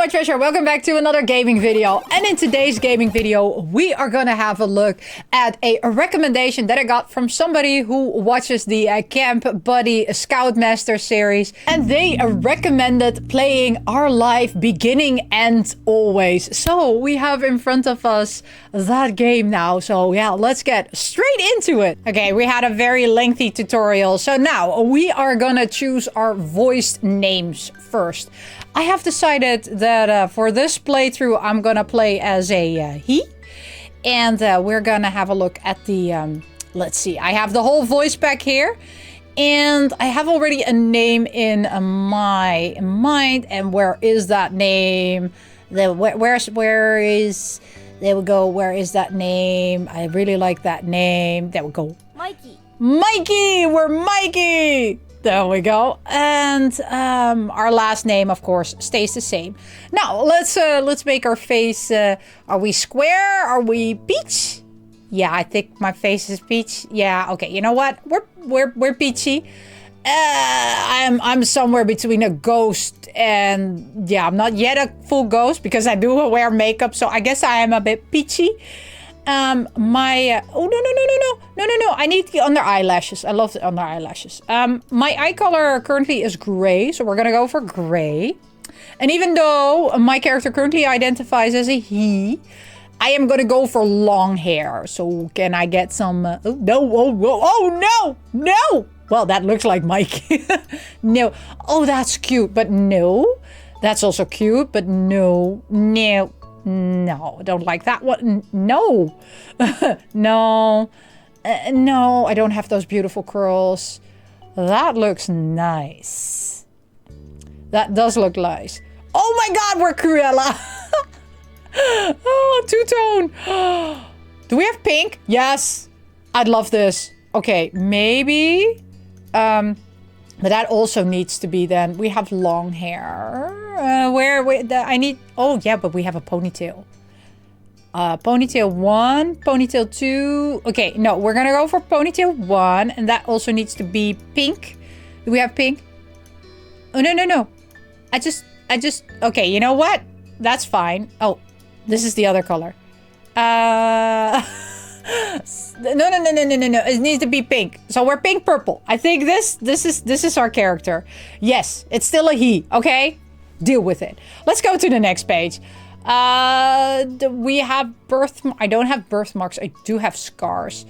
my treasure, welcome back to another gaming video. And in today's gaming video, we are gonna have a look at a recommendation that I got from somebody who watches the Camp Buddy Scoutmaster series. And they recommended playing Our Life Beginning and Always. So we have in front of us that game now. So yeah, let's get straight into it. Okay, we had a very lengthy tutorial. So now we are gonna choose our voiced names first. I have decided that for this playthrough, I'm gonna play as a he. And we're gonna have a look at the, let's see, I have the whole voice pack here. And I have already a name in my mind. And where is that name? There we go. Where is that name? I really like that name. There we go. Mikey. Mikey! We're Mikey! There we go. And our last name, of course, stays the same. Now, let's make our face... are we square? Are we peach? Yeah, I think my face is peach. Yeah, okay. You know what? We're peachy. I'm somewhere between a ghost and... Yeah, I'm not yet a full ghost because I do wear makeup. So I guess I am a bit peachy. Oh, no. I need the under eyelashes. I love the under eyelashes. My eye color currently is gray. So we're going to go for gray. And even though my character currently identifies as a he, I am going to go for long hair. So can I get some... no. Well, that looks like Mike. No. Oh, that's cute. But no. That's also cute. But no. No, I don't like that one. No. No. No, I don't have those beautiful curls. That looks nice. That does look nice. Oh my god, we're Cruella. Oh, two-tone. Do we have pink? Yes. I'd love this. Okay, maybe. But that also needs to be then. We have long hair. I need... Oh, yeah, but we have a ponytail. Ponytail 1, ponytail 2. Okay, no, we're gonna go for ponytail 1. And that also needs to be pink. Do we have pink? Oh, no. I just... Okay, you know what? That's fine. Oh, this is the other color. No. It needs to be pink. So we're pink purple. I think this is our character. Yes, it's still a he. Okay, deal with it. Let's go to the next page. We have I don't have birthmarks. I do have scars.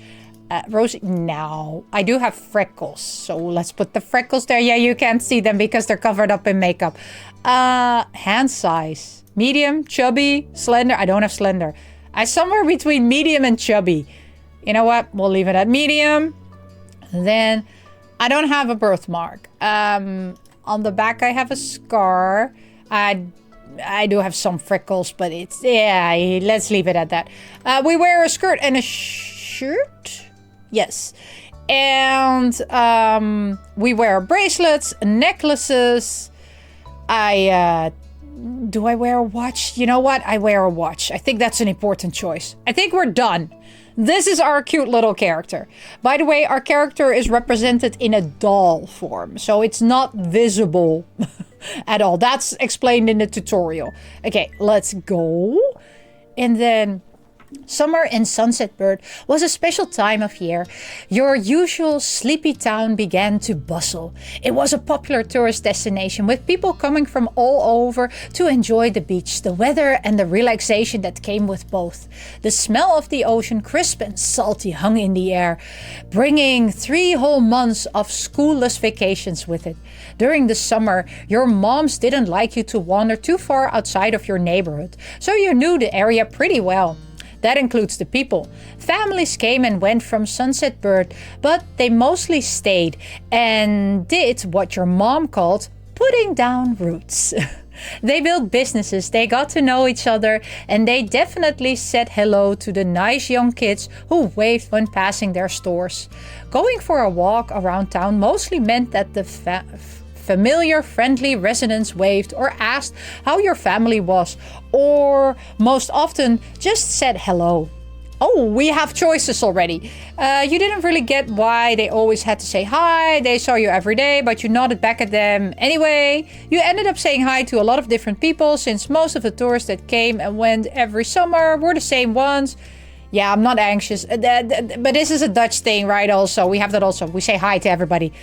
Rosie, no. I do have freckles. So let's put the freckles there. Yeah, you can't see them because they're covered up in makeup. Hand size. Medium, chubby, slender. I don't have slender. I'm somewhere between medium and chubby. You know what? We'll leave it at medium. Then I don't have a birthmark. On the back I have a scar. I do have some freckles, but it's... Yeah, let's leave it at that. We wear a skirt and a shirt. Yes. And we wear bracelets, necklaces. Do I wear a watch? You know what? I wear a watch. I think that's an important choice. I think we're done. This is our cute little character. By the way, our character is represented in a doll form. So it's not visible at all. That's explained in the tutorial. Okay, let's go. And then... Summer in Sunset Bird was a special time of year. Your usual sleepy town began to bustle. It was a popular tourist destination with people coming from all over to enjoy the beach, the weather and the relaxation that came with both. The smell of the ocean, crisp and salty, hung in the air, bringing 3 whole months of schoolless vacations with it. During the summer, your moms didn't like you to wander too far outside of your neighborhood, so you knew the area pretty well. That includes the people. Families came and went from Sunset Bird, but they mostly stayed and did what your mom called putting down roots. They built businesses, they got to know each other, and they definitely said hello to the nice young kids who waved when passing their stores. Going for a walk around town mostly meant that the familiar, friendly residents waved or asked how your family was, or most often just said hello. Oh, we have choices already. You didn't really get why they always had to say hi. They saw you every day, but you nodded back at them anyway. You ended up saying hi to a lot of different people since most of the tourists that came and went every summer were the same ones. Yeah, I'm not anxious. But this is a Dutch thing, right? Also, we have that also. We say hi to everybody.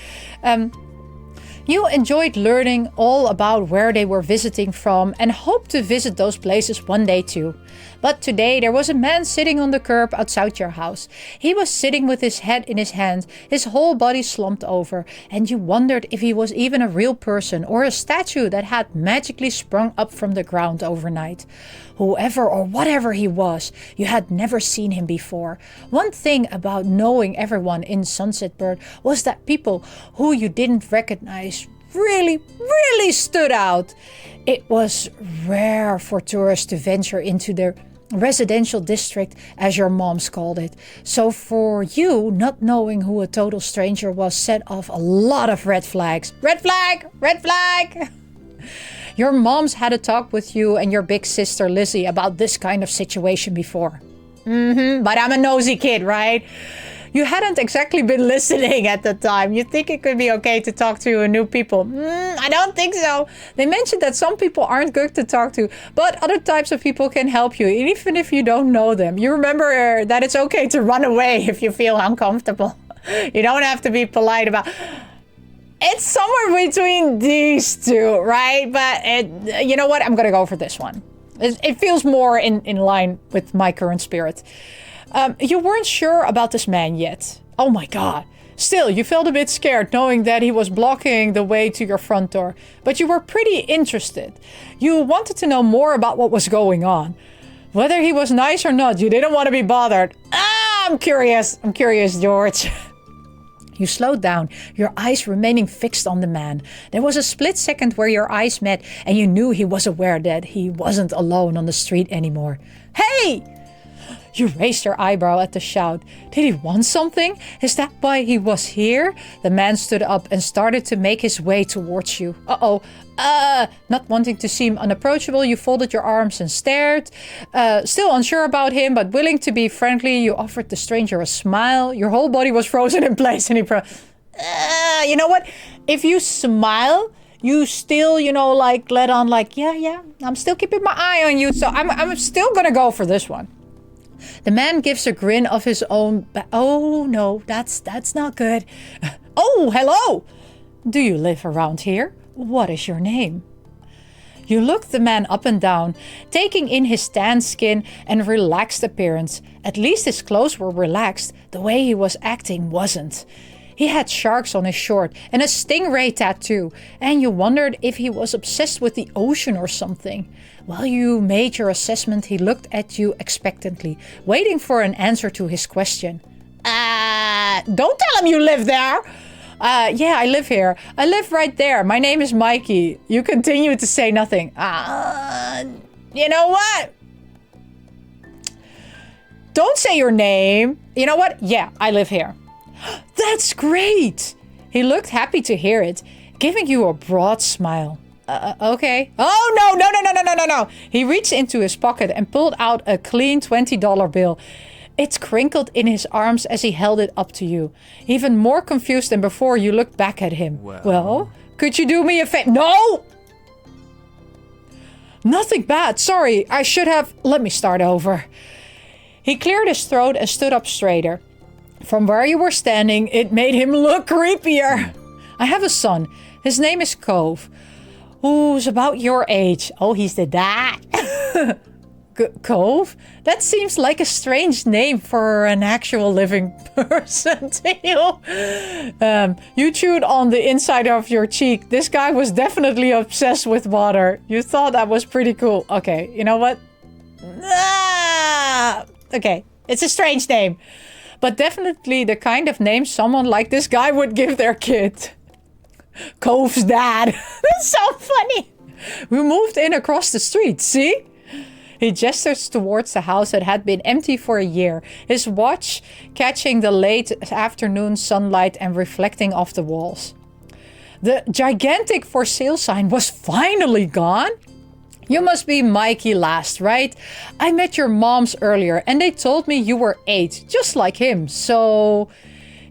You enjoyed learning all about where they were visiting from and hoped to visit those places one day too. But today there was a man sitting on the curb outside your house. He was sitting with his head in his hand, his whole body slumped over, and you wondered if he was even a real person or a statue that had magically sprung up from the ground overnight. Whoever or whatever he was, you had never seen him before. One thing about knowing everyone in Sunset Bird was that people who you didn't recognize really stood out. It was rare for tourists to venture into their residential district, as your moms called it. So for you, not knowing who a total stranger was set off a lot of red flags. Red flag! Red flag! Your moms had a talk with you and your big sister Lizzie about this kind of situation before. But I'm a nosy kid, right? You hadn't exactly been listening at the time. You think it could be okay to talk to new people. I don't think so. They mentioned that some people aren't good to talk to, but other types of people can help you, even if you don't know them. You remember that it's okay to run away if you feel uncomfortable. You don't have to be polite about... It's somewhere between these two, right? But you know what? I'm going to go for this one. It feels more in line with my current spirit. You weren't sure about this man yet. Oh my god. Still, you felt a bit scared knowing that he was blocking the way to your front door. But you were pretty interested. You wanted to know more about what was going on. Whether he was nice or not, you didn't want to be bothered. I'm curious. I'm curious, George. You slowed down, your eyes remaining fixed on the man. There was a split second where your eyes met and you knew he was aware that he wasn't alone on the street anymore. Hey! You raised your eyebrow at the shout. Did he want something? Is that why he was here? The man stood up and started to make his way towards you. Not wanting to seem unapproachable, you folded your arms and stared. Still unsure about him, but willing to be friendly, you offered the stranger a smile. Your whole body was frozen in place and you know what? If you smile, you still, like let on like, yeah, I'm still keeping my eye on you. So I'm still gonna go for this one. The man gives a grin of his own. Oh no, that's not good. Oh, hello. Do you live around here? What is your name? You looked the man up and down, taking in his tanned skin and relaxed appearance. At least his clothes were relaxed. The way he was acting wasn't. He had sharks on his short and a stingray tattoo, and you wondered if he was obsessed with the ocean or something. While you made your assessment, he looked at you expectantly, waiting for an answer to his question. Don't tell him you live there! Yeah, I live here. I live right there. My name is Mikey. You continue to say nothing. You know what? Don't say your name. You know what? Yeah, I live here. That's great! He looked happy to hear it, giving you a broad smile. Okay. Oh, no. He reached into his pocket and pulled out a clean $20 bill. It crinkled in his arms as he held it up to you. Even more confused than before, you looked back at him. Well, could you do me a favor? No! Nothing bad. Sorry, I should have... Let me start over. He cleared his throat and stood up straighter. From where you were standing, it made him look creepier. I have a son. His name is Cove, who's about your age. Oh, he's the dad. Cove? That seems like a strange name for an actual living person to you. You chewed on the inside of your cheek. This guy was definitely obsessed with water. You thought that was pretty cool. Okay, you know what? Okay, it's a strange name. But definitely the kind of name someone like this guy would give their kid. Cove's dad. That's so funny. We moved in across the street, see? He gestures towards the house that had been empty for a year, his watch catching the late afternoon sunlight and reflecting off the walls. The gigantic for sale sign was finally gone. You must be Mikey last, right? I met your moms earlier and they told me you were 8, just like him. So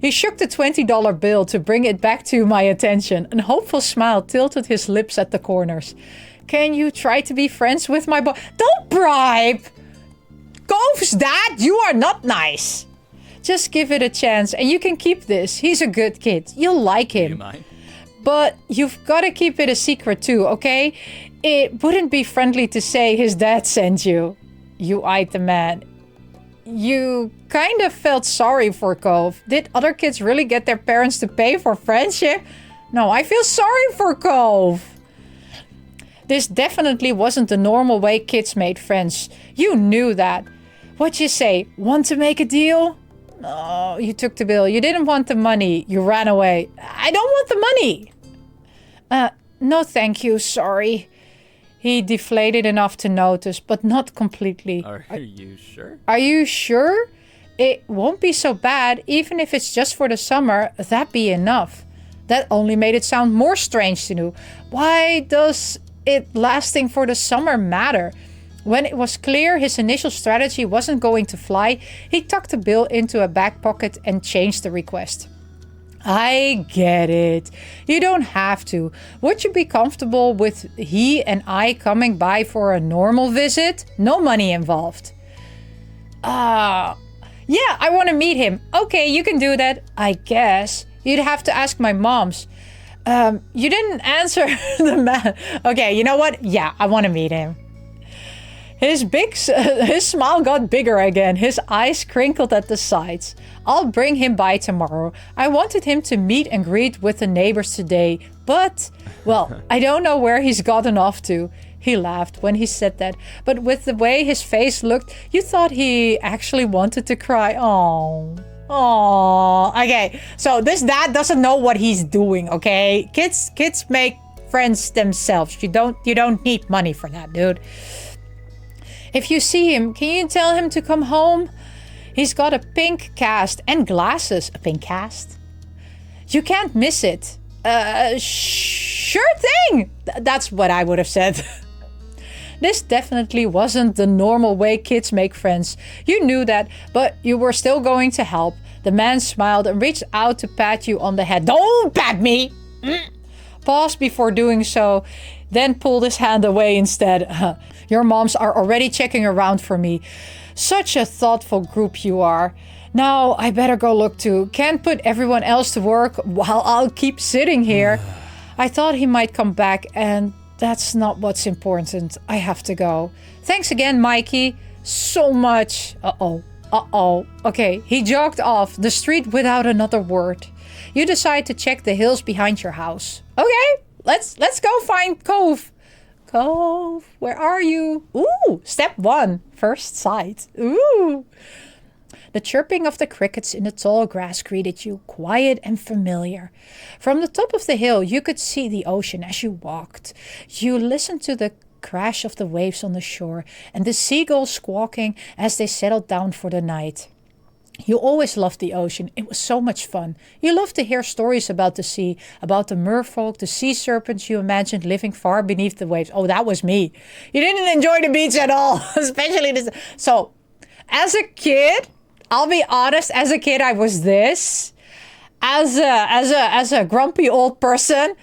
he shook the $20 bill to bring it back to my attention. An hopeful smile tilted his lips at the corners. Can you try to be friends with my boy? Don't bribe! Koof's dad, you are not nice. Just give it a chance and you can keep this. He's a good kid. You'll like him. You mind? But you've got to keep it a secret too, okay? It wouldn't be friendly to say his dad sent you. You eyed the man. You kind of felt sorry for Koof. Did other kids really get their parents to pay for friendship? No, I feel sorry for Koof. This definitely wasn't the normal way kids made friends. You knew that. What'd you say? Want to make a deal? No, you took the bill. You didn't want the money. You ran away. I don't want the money. No thank you, sorry. He deflated enough to notice, but not completely. Are you sure? Are you sure? It won't be so bad, even if it's just for the summer. That'd be enough. That only made it sound more strange to you. Why does it lasting for the summer matter? When it was clear his initial strategy wasn't going to fly, he tucked the bill into a back pocket and changed the request. I get it. You don't have to. Would you be comfortable with he and I coming by for a normal visit? No money involved. Yeah, I want to meet him. Okay, you can do that, I guess. You'd have to ask my moms. You didn't answer the man. Okay, you know what? Yeah, I want to meet him. His smile got bigger again. His eyes crinkled at the sides. I'll bring him by tomorrow. I wanted him to meet and greet with the neighbors today, but, well, I don't know where he's gotten off to. He laughed when he said that, but with the way his face looked, you thought he actually wanted to cry. Oh. Okay, so this dad doesn't know what he's doing, okay? Kids make friends themselves. You don't need money for that, dude. If you see him, can you tell him to come home? He's got a pink cast and glasses. A pink cast? You can't miss it. Sure thing! That's what I would have said. This definitely wasn't the normal way kids make friends. You knew that, but you were still going to help. The man smiled and reached out to pat you on the head. Don't pat me! Paused before doing so, then pulled his hand away instead. Your moms are already checking around for me. Such a thoughtful group you are. Now I better go look too. Can't put everyone else to work while I'll keep sitting here. I thought he might come back and that's not what's important. I have to go. Thanks again, Mikey. So much. Uh-oh. Okay, he jogged off the street without another word. You decide to check the hills behind your house. Okay, let's go find Koof. Koof, where are you? Ooh, step 1, first sight. Ooh. The chirping of the crickets in the tall grass greeted you, quiet and familiar. From the top of the hill, you could see the ocean as you walked. You listened to the crash of the waves on the shore and the seagulls squawking as they settled down for the night. You always loved the ocean. It was so much fun. You loved to hear stories about the sea, about the merfolk, the sea serpents you imagined living far beneath the waves. Oh, that was me. You didn't enjoy the beach at all, especially this. So, as a kid, I'll be honest, as a kid, I was this. As a grumpy old person,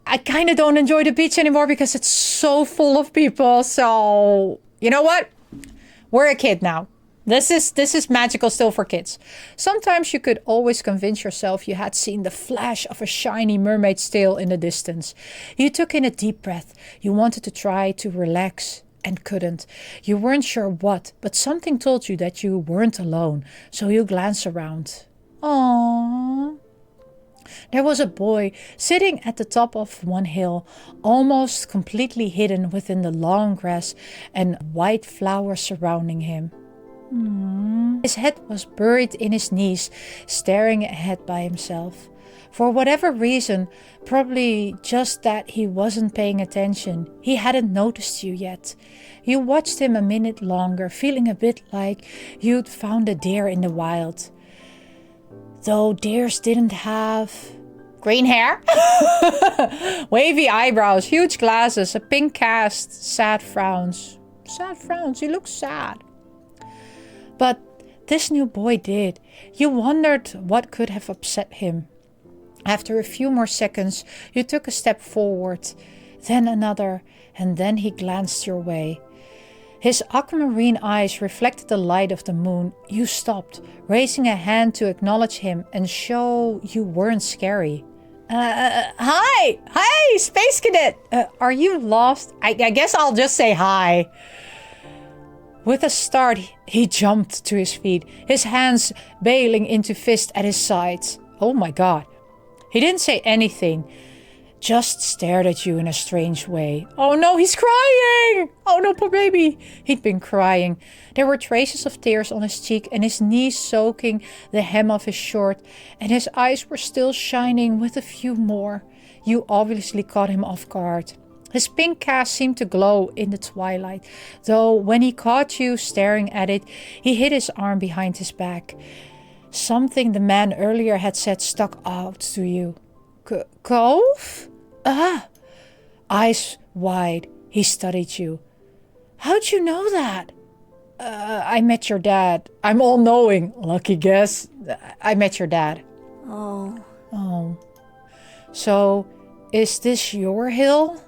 I kind of don't enjoy the beach anymore because it's so full of people. So, you know what? We're a kid now. This is magical still for kids. Sometimes you could always convince yourself you had seen the flash of a shiny mermaid's tail in the distance. You took in a deep breath. You wanted to try to relax and couldn't. You weren't sure what, but something told you that you weren't alone. So you glanced around. Aww. There was a boy sitting at the top of one hill, almost completely hidden within the long grass and white flowers surrounding him. His head was buried in his knees, staring ahead by himself. For whatever reason, probably just that he wasn't paying attention, he hadn't noticed you yet. You watched him a minute longer, feeling a bit like you'd found a deer in the wild. Though deers didn't have Green hair? Wavy eyebrows, huge glasses, a pink cast, sad frowns. Sad frowns, he looks sad. But this new boy did. You wondered what could have upset him. After a few more seconds, you took a step forward, then another, and then he glanced your way. His aquamarine eyes reflected the light of the moon. You stopped, raising a hand to acknowledge him and show you weren't scary. Hi! Hi, Space Cadet! Are you lost? I guess I'll just say hi. With a start, he jumped to his feet, his hands bailing into fist at his sides. Oh my god. He didn't say anything, just stared at you in a strange way. Oh no, he's crying! Oh no, poor baby. He'd been crying. There were traces of tears on his cheek and his knees soaking the hem of his short, and his eyes were still shining with a few more. You obviously caught him off guard. His pink cast seemed to glow in the twilight, though when he caught you staring at it, he hid his arm behind his back. Something the man earlier had said stuck out to you. Cove? Ah! Eyes wide, he studied you. How'd you know that? I met your dad. I'm all-knowing. Lucky guess. I met your dad. Oh. So, is this your hill?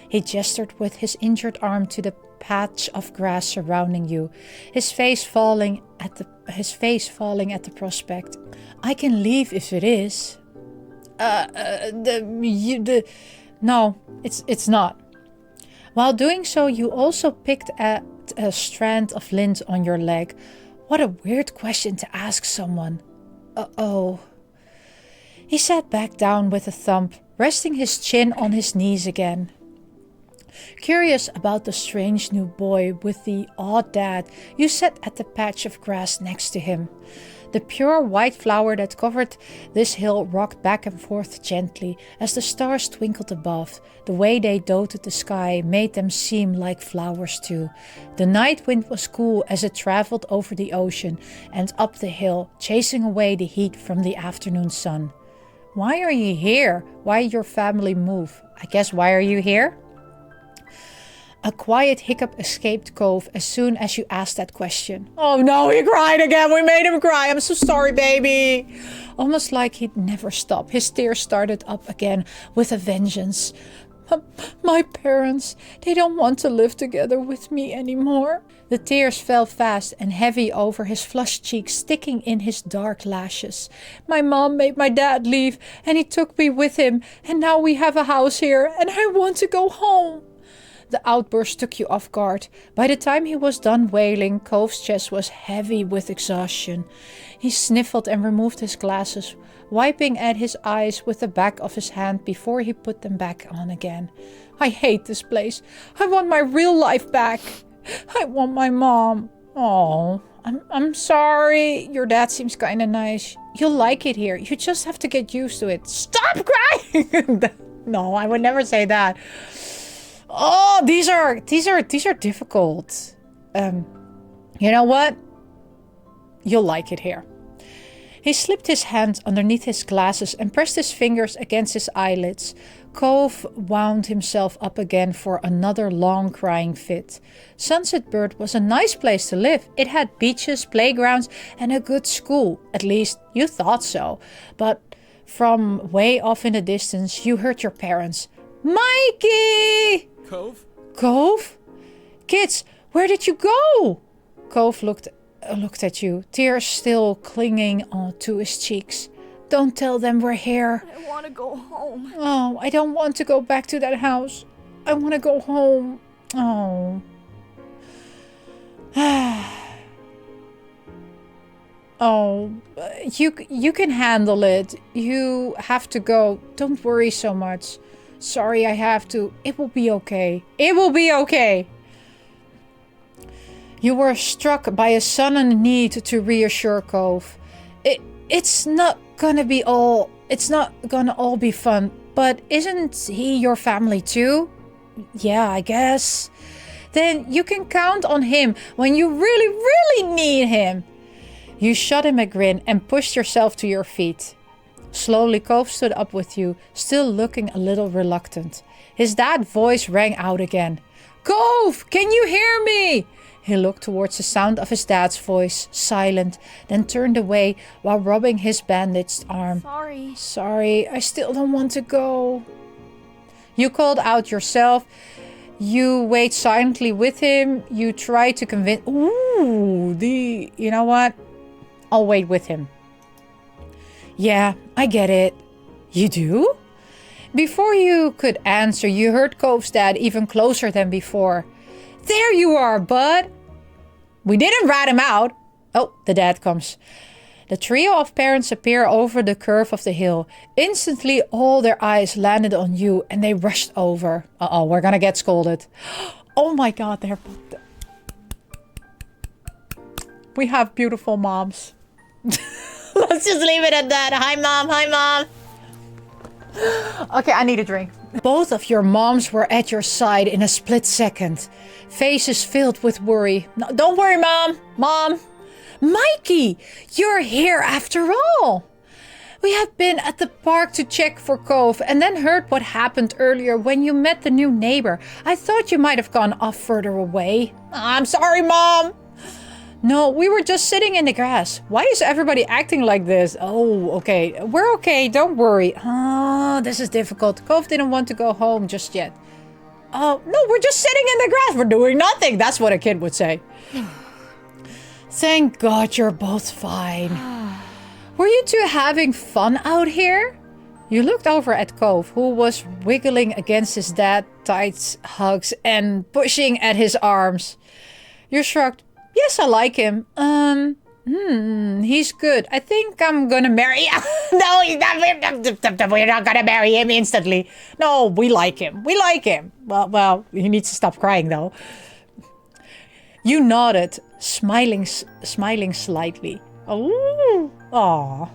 He gestured with his injured arm to the patch of grass surrounding you, his face falling at the prospect. I can leave if it is. No, it's not. While doing so, you also picked at a strand of lint on your leg. What a weird question to ask someone. Uh-oh. He sat back down with a thump, resting his chin on his knees again. Curious about the strange new boy with the odd dad, you sat at the patch of grass next to him. The pure white flower that covered this hill rocked back and forth gently as the stars twinkled above. The way they dotted the sky made them seem like flowers too. The night wind was cool as it traveled over the ocean and up the hill, chasing away the heat from the afternoon sun. Why are you here? Why your family move? I guess why are you here? A quiet hiccup escaped Cove as soon as you asked that question. Oh no, he cried again. We made him cry. I'm so sorry, baby. Almost like he'd never stop. His tears started up again with a vengeance. My parents, they don't want to live together with me anymore. The tears fell fast and heavy over his flushed cheeks, sticking in his dark lashes. My mom made my dad leave and he took me with him. And now we have a house here and I want to go home. The outburst took you off guard. By the time he was done wailing, Cove's chest was heavy with exhaustion. He sniffled and removed his glasses, wiping at his eyes with the back of his hand before he put them back on again. I hate this place. I want my real life back. I want my mom. Oh, I'm sorry. Your dad seems kind of nice. You'll like it here. You just have to get used to it. Stop crying! No, I would never say that. Oh, these are difficult. You know what? You'll like it here. He slipped his hand underneath his glasses and pressed his fingers against his eyelids. Cove wound himself up again for another long crying fit. Sunset Bird was a nice place to live. It had beaches, playgrounds, and a good school. At least you thought so. But from way off in the distance, you heard your parents. Mikey! Cove? Cove? Kids, where did you go? Cove looked at you, tears still clinging to his cheeks. Don't tell them we're here. I want to go home. Oh, I don't want to go back to that house. I want to go home. Oh. Oh, you can handle it. You have to go. Don't worry so much. Sorry, I have to. It will be okay. It will be okay. You were struck by a sudden need to reassure Cove. It's not gonna all be fun, but isn't he your family too? Yeah, I guess. Then you can count on him when you really, really need him. You shot him a grin and pushed yourself to your feet. Slowly, Cove stood up with you, still looking a little reluctant. His dad's voice rang out again. Cove, can you hear me? He looked towards the sound of his dad's voice, silent, then turned away while rubbing his bandaged arm. Sorry, I still don't want to go. You called out yourself. You wait silently with him. You try to convince... You know what? I'll wait with him. Yeah, I get it. You do? Before you could answer, you heard Cove's dad even closer than before. There you are, bud. We didn't rat him out. Oh, the dad comes. The trio of parents appear over the curve of the hill. Instantly, all their eyes landed on you and they rushed over. Uh-oh, we're gonna get scolded. Oh my god, they're... We have beautiful moms. Let's just leave it at that. Hi, Mom. Hi, Mom. Okay, I need a drink. Both of your moms were at your side in a split second. Faces filled with worry. No, don't worry, Mom. Mom. Mikey, you're here after all. We have been at the park to check for Cove and then heard what happened earlier when you met the new neighbor. I thought you might have gone off further away. I'm sorry, Mom. No, we were just sitting in the grass. Why is everybody acting like this? Oh, okay. We're okay. Don't worry. Oh, this is difficult. Cove didn't want to go home just yet. Oh, no, we're just sitting in the grass. We're doing nothing. That's what a kid would say. Thank God you're both fine. Were you two having fun out here? You looked over at Cove, who was wiggling against his dad's tight hugs and pushing at his arms. You shrugged. Yes, I like him. He's good. I think I'm gonna marry him. No, he's not. We're not gonna marry him instantly. No, we like him. We like him. Well, he needs to stop crying though. You nodded, smiling slightly. Oh, aw.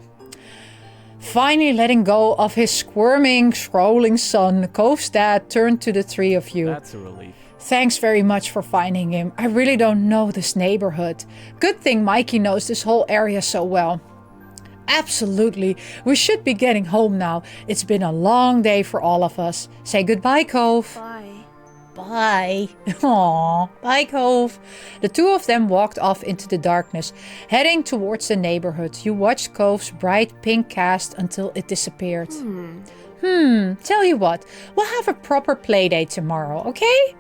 Finally letting go of his squirming, scrolling son, Cove's dad turned to the three of you. That's a relief. Thanks very much for finding him. I really don't know this neighborhood. Good thing Mikey knows this whole area so well. Absolutely. We should be getting home now. It's been a long day for all of us. Say goodbye, Cove. Bye. Bye. Aww. Bye, Cove. The two of them walked off into the darkness, heading towards the neighborhood. You watched Cove's bright pink cast until it disappeared. Tell you what. We'll have a proper play date tomorrow, okay?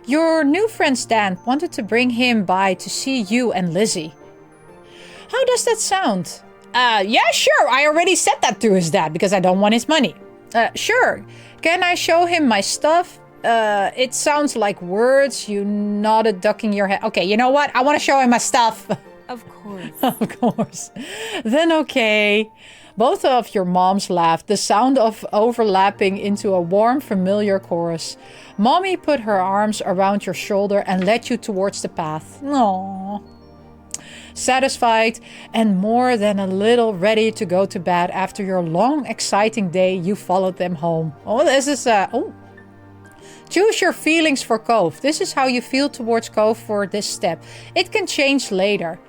Your new friend Stan wanted to bring him by to see you and Lizzie. How does that sound? Yeah, sure. I already said that to his dad because I don't want his money. Sure. Can I show him my stuff? It sounds like words. You nodded, ducking your head. Okay, you know what? I want to show him my stuff. Of course. Of course. Then okay. Both of your moms laughed, the sound of overlapping into a warm, familiar chorus. Mommy put her arms around your shoulder and led you towards the path. Aww. Satisfied and more than a little ready to go to bed after your long, exciting day, you followed them home. Oh, this is Choose your feelings for Cove. This is how you feel towards Cove for this step. It can change later.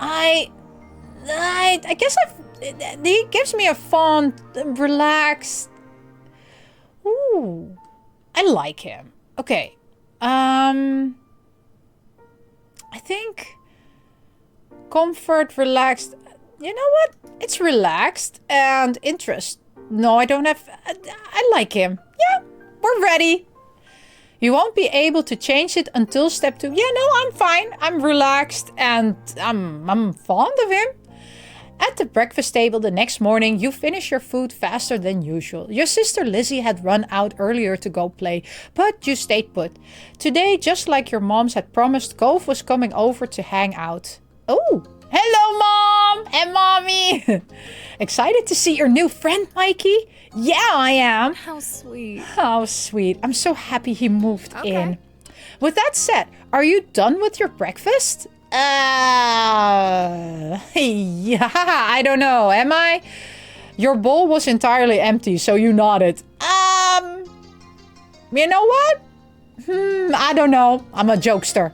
I guess he gives me a fond, relaxed. Ooh, I like him. Okay. I think comfort, relaxed. You know what? It's relaxed and interest. No, I don't have. I like him. Yeah, we're ready. You won't be able to change it until step 2. Yeah, no, I'm fine. I'm relaxed and I'm fond of him. At the breakfast table the next morning, you finish your food faster than usual. Your sister Lizzie had run out earlier to go play, but you stayed put. Today, just like your moms had promised, Cove was coming over to hang out. Oh, hello, Mom and Mommy. Excited to see your new friend, Mikey? Yeah, I am. How sweet. How sweet. I'm so happy he moved in. With that said, are you done with your breakfast? Yeah, I don't know. Am I? Your bowl was entirely empty, so you nodded. You know what? I don't know. I'm a jokester.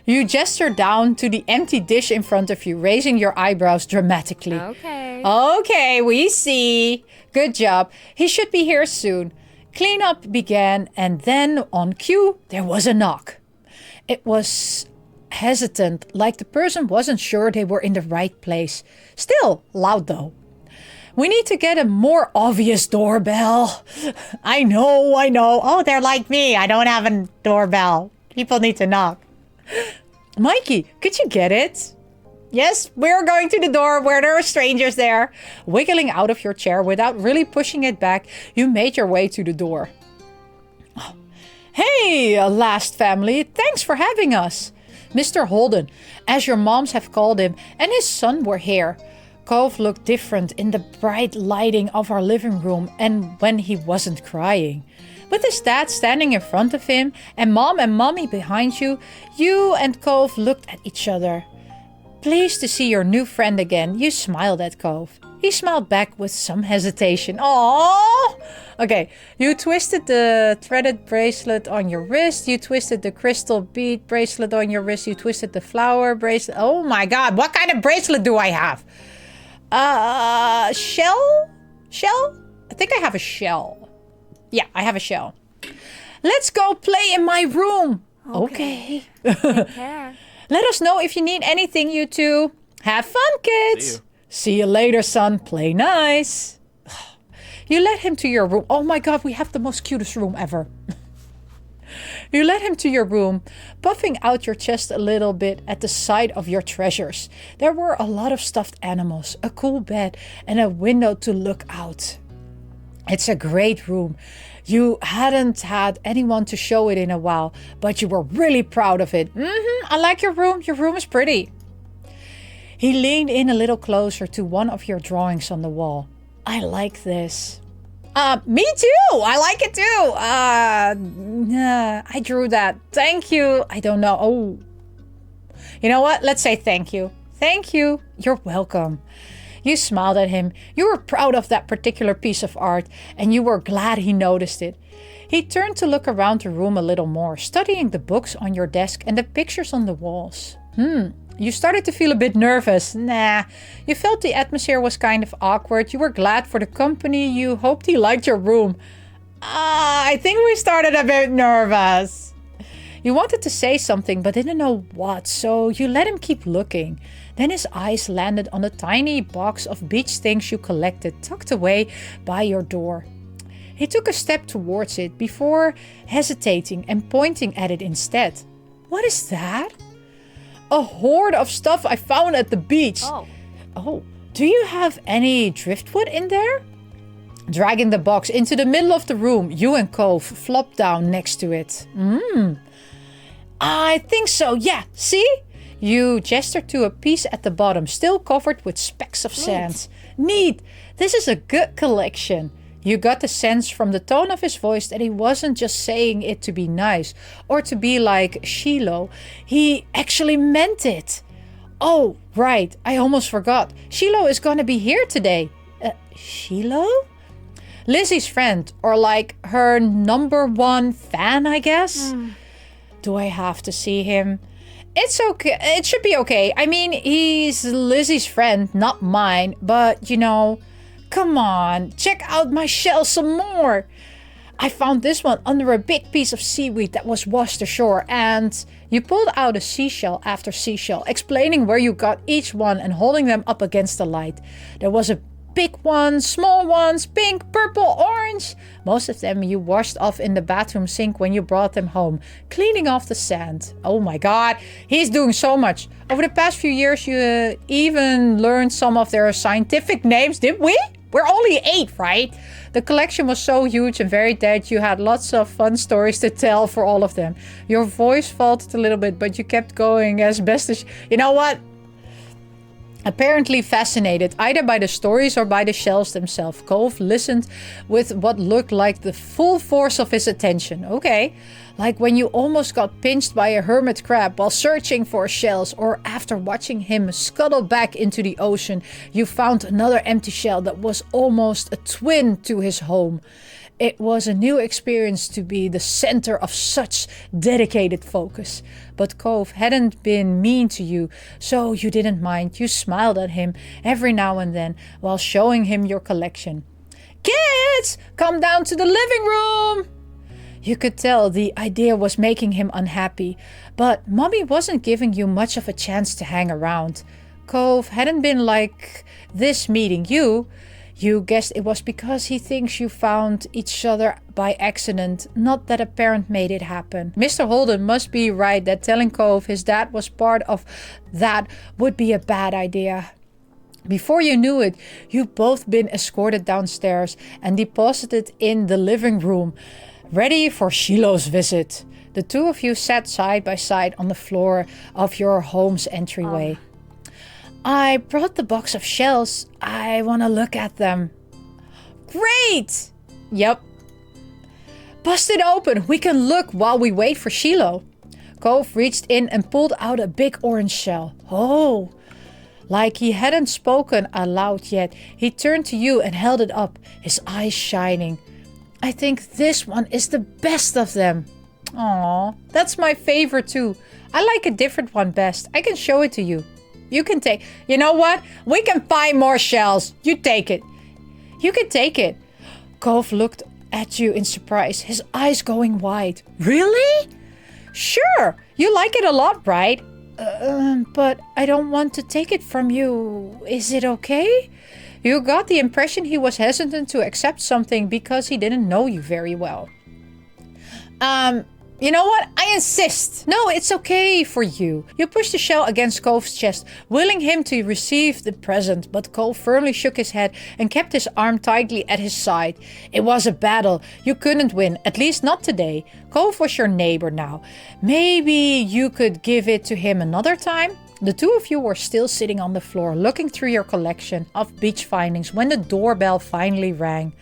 You gesture down to the empty dish in front of you, raising your eyebrows dramatically. Okay. Okay, we see. Good job. He should be here soon. Cleanup began, and then on cue, there was a knock. It was hesitant, like the person wasn't sure they were in the right place. Still loud though. We need to get a more obvious doorbell. I know. Oh, they're like me. I don't have a doorbell. People need to knock. Mikey, could you get it? Yes, we're going to the door where there are strangers there. Wiggling out of your chair without really pushing it back, you made your way to the door. Oh. Hey, last family, thanks for having us. Mr. Holden, as your moms have called him, and his son were here. Cove looked different in the bright lighting of our living room and when he wasn't crying. With his dad standing in front of him and mom and mommy behind you, you and Cove looked at each other. Pleased to see your new friend again, you smiled at Cove. He smiled back with some hesitation. Aww! Okay, you twisted the threaded bracelet on your wrist. You twisted the crystal bead bracelet on your wrist. You twisted the flower bracelet. Oh my god, what kind of bracelet do I have? Shell? Shell? I think I have a shell. Yeah, I have a shell. Let's go play in my room. Okay. Take care. Let us know if you need anything, you two. Have fun, kids. See you later, son. Play nice. You led him to your room. Oh my god, we have the most cutest room ever. You led him to your room, puffing out your chest a little bit at the sight of your treasures. There were a lot of stuffed animals, a cool bed, and a window to look out. It's a great room. You hadn't had anyone to show it in a while, but you were really proud of it. I like your room. Your room is pretty. He leaned in a little closer to one of your drawings on the wall. I like this. Me too. I like it too. I drew that. Thank you. I don't know. Oh, you know what? Let's say thank you. Thank you. You're welcome. You smiled at him. You were proud of that particular piece of art, and you were glad he noticed it. He turned to look around the room a little more, studying the books on your desk and the pictures on the walls. You started to feel a bit nervous. Nah, you felt the atmosphere was kind of awkward. You were glad for the company. You hoped he liked your room. I think we started a bit nervous. You wanted to say something but didn't know what, so you let him keep looking. Then his eyes landed on a tiny box of beach things you collected, tucked away by your door. He took a step towards it before hesitating and pointing at it instead. What is that? A hoard of stuff I found at the beach. Oh, do you have any driftwood in there? Dragging the box into the middle of the room, you and Cove flopped down next to it. I think so, yeah. See? You gestured to a piece at the bottom, still covered with specks of sand. Neat. This is a good collection. You got the sense from the tone of his voice that he wasn't just saying it to be nice or to be like Shiloh. He actually meant it. Oh, right. I almost forgot. Shiloh is going to be here today. Shiloh? Lizzie's friend, or like her #1 fan, I guess. Do I have to see him? It's okay. It should be okay. I mean, he's Lizzie's friend, not mine. But, you know, come on. Check out my shell some more. I found this one under a big piece of seaweed that was washed ashore. And you pulled out a seashell after seashell, explaining where you got each one and holding them up against the light. There was a big one, small ones, pink, purple, orange. Most of them you washed off in the bathroom sink when you brought them home, cleaning off the sand. Oh my god, he's doing so much. Over the past few years, you even learned some of their scientific names, did we? We're only 8, right? The collection was so huge and varied that you had lots of fun stories to tell for all of them. Your voice faltered a little bit, but you kept going as best as... You know what? Apparently fascinated either by the stories or by the shells themselves, Cove listened with what looked like the full force of his attention. Okay, like when you almost got pinched by a hermit crab while searching for shells, or after watching him scuttle back into the ocean, you found another empty shell that was almost a twin to his home. It was a new experience to be the center of such dedicated focus. But Cove hadn't been mean to you, so you didn't mind. You smiled at him every now and then while showing him your collection. Kids, come down to the living room! You could tell the idea was making him unhappy, but Mommy wasn't giving you much of a chance to hang around. Cove hadn't been like this meeting you. You guessed it was because he thinks you found each other by accident, not that a parent made it happen. Mr. Holden must be right that telling Cove his dad was part of that would be a bad idea. Before you knew it, you'd both been escorted downstairs and deposited in the living room, ready for Shiloh's visit. The two of you sat side by side on the floor of your home's entryway. I brought the box of shells. I want to look at them. Great! Yep. Bust it open. We can look while we wait for Shiloh. Cove reached in and pulled out a big orange shell. Oh! Like he hadn't spoken aloud yet, he turned to you and held it up, his eyes shining. I think this one is the best of them. Aw, that's my favorite too. I like a different one best. I can show it to you. You can take... You know what? We can find more shells. You take it. You can take it. Cove looked at you in surprise, his eyes going wide. Really? Sure. You like it a lot, right? But I don't want to take it from you. Is it okay? You got the impression he was hesitant to accept something because he didn't know you very well. You know what? I insist. No, it's okay for you. You pushed the shell against Cove's chest, willing him to receive the present, but Cove firmly shook his head and kept his arm tightly at his side. It was a battle. You couldn't win, at least not today. Cove was your neighbor now. Maybe you could give it to him another time? The two of you were still sitting on the floor, looking through your collection of beach findings when the doorbell finally rang.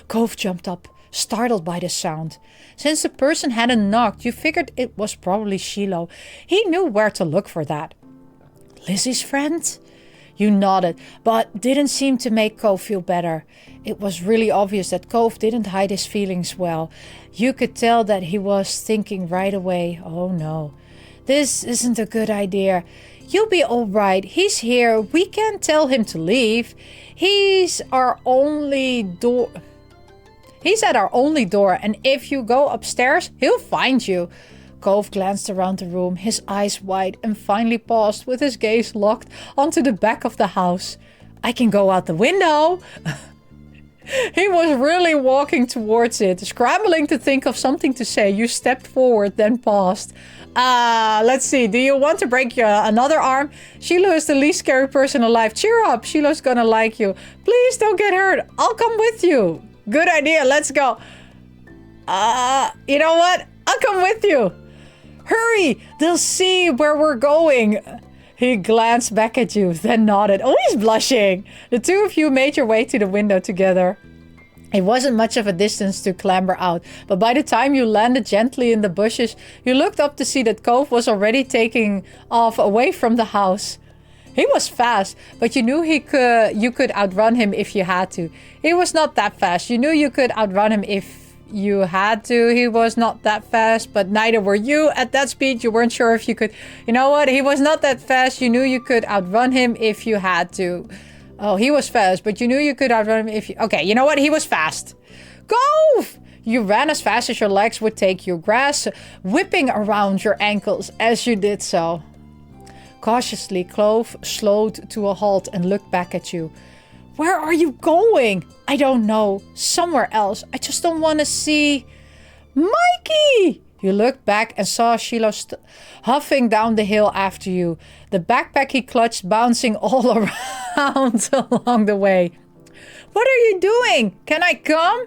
Cove jumped up, startled by the sound. Since the person hadn't knocked, you figured it was probably Shiloh. He knew where to look for that. Lizzie's friend? You nodded, but didn't seem to make Cove feel better. It was really obvious that Cove didn't hide his feelings well. You could tell that he was thinking right away, oh no, this isn't a good idea. You'll be all right. He's here. We can't tell him to leave. He's at our only door, and if you go upstairs, he'll find you. Cove glanced around the room, his eyes wide, and finally paused with his gaze locked onto the back of the house. I can go out the window. He was really walking towards it, scrambling to think of something to say. You stepped forward, then paused. Let's see. Do you want to break another arm? Shiloh is the least scary person alive. Cheer up. Shiloh's gonna like you. Please don't get hurt. I'll come with you. Good idea. Let's go. You know what? I'll come with you. Hurry. They'll see where we're going. He glanced back at you, then nodded. Oh, he's blushing. The two of you made your way to the window together. It wasn't much of a distance to clamber out, but by the time you landed gently in the bushes, you looked up to see that Cove was already taking off away from the house. He was fast, but you knew you could outrun him if you had to. He was not that fast. You knew you could outrun him if you had to. He was not that fast, but neither were you. At that speed, you weren't sure if you could. You know what? He was not that fast. You knew you could outrun him if you had to. Oh, he was fast, but you knew you could outrun him if you... Okay, you know what? He was fast. Cove! You ran as fast as your legs would take you, grass whipping around your ankles as you did so. Cautiously, Cove slowed to a halt and looked back at you. Where are you going? I don't know. Somewhere else. I just don't want to see... Mikey! You looked back and saw Shiloh huffing down the hill after you. The backpack he clutched bouncing all around along the way. What are you doing? Can I come?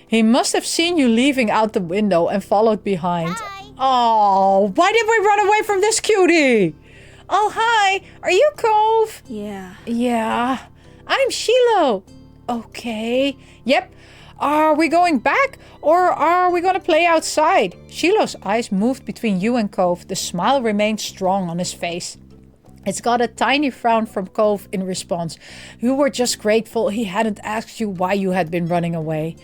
He must have seen you leaving out the window and followed behind. Hi. Oh, why did we run away from this cutie? Oh, hi. Are you Cove? Yeah. Yeah. I'm Shiloh. Okay. Yep. Are we going back or are we going to play outside? Shiloh's eyes moved between you and Cove. The smile remained strong on his face. It's got a tiny frown from Cove in response. You were just grateful he hadn't asked you why you had been running away.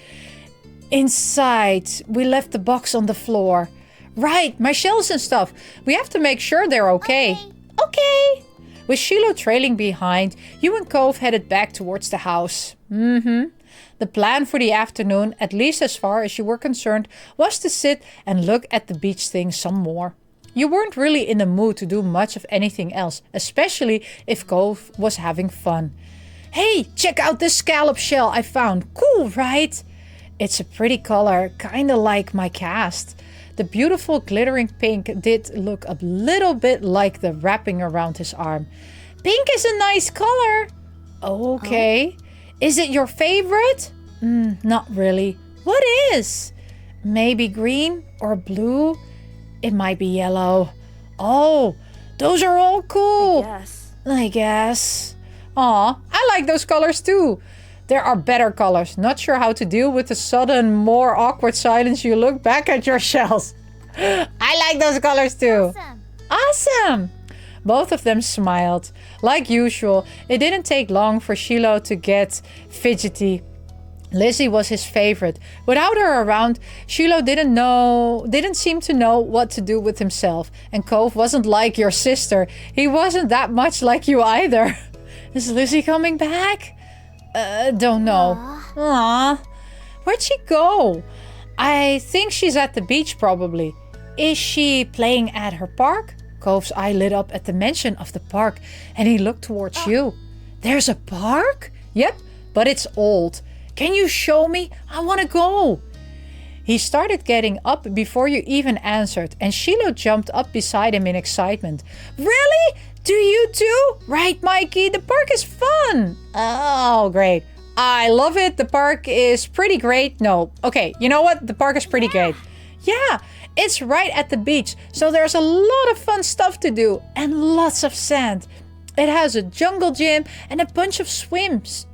Inside, we left the box on the floor. Right, my shells and stuff. We have to make sure they're okay. Okay. With Shiloh trailing behind, you and Cove headed back towards the house. The plan for the afternoon, at least as far as you were concerned, was to sit and look at the beach thing some more. You weren't really in the mood to do much of anything else, especially if Cove was having fun. Hey, check out this scallop shell I found. Cool, right? It's a pretty color, kinda like my cast. The beautiful glittering pink did look a little bit like the wrapping around his arm. Pink is a nice color. Okay. Is it your favorite? Not really. What is? Maybe green or blue? It might be yellow. Oh, those are all cool. I guess. Aw, I like those colors too. There are better colors. Not sure how to deal with the sudden, more awkward silence. You look back at your shells. I like those colors too. Awesome. Both of them smiled. Like usual, it didn't take long for Shiloh to get fidgety. Lizzie was his favorite. Without her around, Shiloh didn't seem to know what to do with himself. And Cove wasn't like your sister. He wasn't that much like you either. Is Lizzie coming back? Don't know. Aww. Where'd she go? I think she's at the beach probably. Is she playing at her park? Cove's eye lit up at the mention of the park and he looked towards you. There's a park? Yep, but it's old. Can you show me? I want to go. He started getting up before you even answered and Shiloh jumped up beside him in excitement. Really? Do you too? Right, Mikey? The park is fun. Oh, great. I love it. The park is pretty great. No. Okay, you know what? The park is pretty great. Yeah, it's right at the beach. So there's a lot of fun stuff to do and lots of sand. It has a jungle gym and a bunch of swings.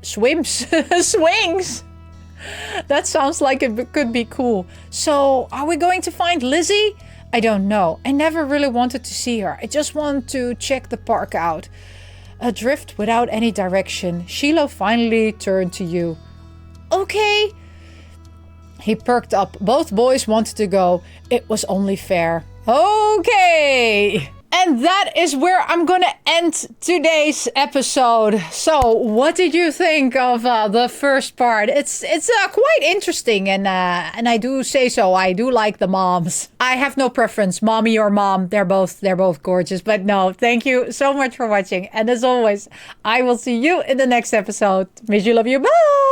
That sounds like it could be cool. So are we going to find Lizzie? I don't know. I never really wanted to see her. I just want to check the park out. Adrift without any direction, Shiloh finally turned to you. Okay. He perked up. Both boys wanted to go. It was only fair. Okay. And that is where I'm gonna end today's episode. So, what did you think of the first part? It's quite interesting, and I do say so. I do like the moms. I have no preference, mommy or mom. They're both gorgeous. But no, thank you so much for watching. And as always, I will see you in the next episode. Miss you, love you. Bye.